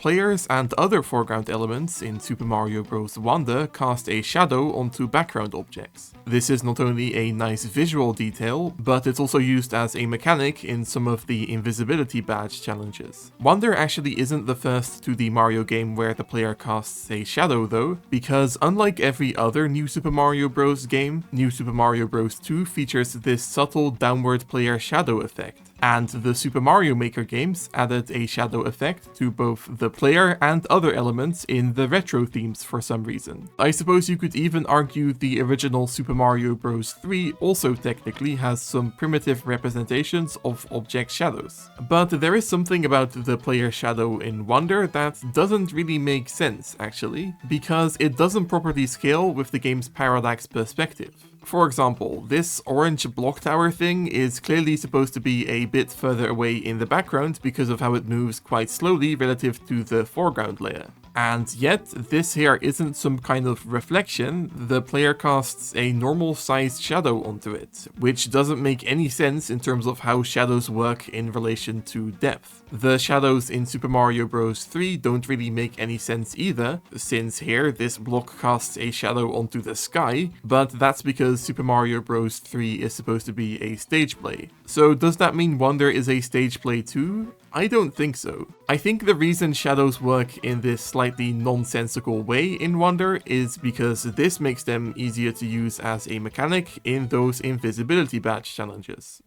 players and other foreground elements in Super Mario Bros. Wonder cast a shadow onto background objects. This is not only a nice visual detail, but it's also used as a mechanic in some of the invisibility badge challenges. Wonder actually isn't the first 2D Mario game where the player casts a shadow though, because unlike every other New Super Mario Bros. Game, New Super Mario Bros. 2 features this subtle downward player shadow effect. And the Super Mario Maker games added a shadow effect to both the player and other elements in the retro themes for some reason. I suppose you could even argue the original Super Mario Bros. 3 also technically has some primitive representations of object shadows. But there is something about the player shadow in Wonder that doesn't really make sense, actually, because it doesn't properly scale with the game's parallax perspective. For example, this orange block tower thing is clearly supposed to be a bit further away in the background because of how it moves quite slowly relative to the foreground layer. And yet, this here isn't some kind of reflection, the player casts a normal sized shadow onto it, which doesn't make any sense in terms of how shadows work in relation to depth. The shadows in Super Mario Bros. 3 don't really make any sense either, since here this block casts a shadow onto the sky, but that's because Super Mario Bros. 3 is supposed to be a stage play. So does that mean Wonder is a stage play too? I don't think so. I think the reason shadows work in this slightly nonsensical way in Wonder is because this makes them easier to use as a mechanic in those invisibility badge challenges.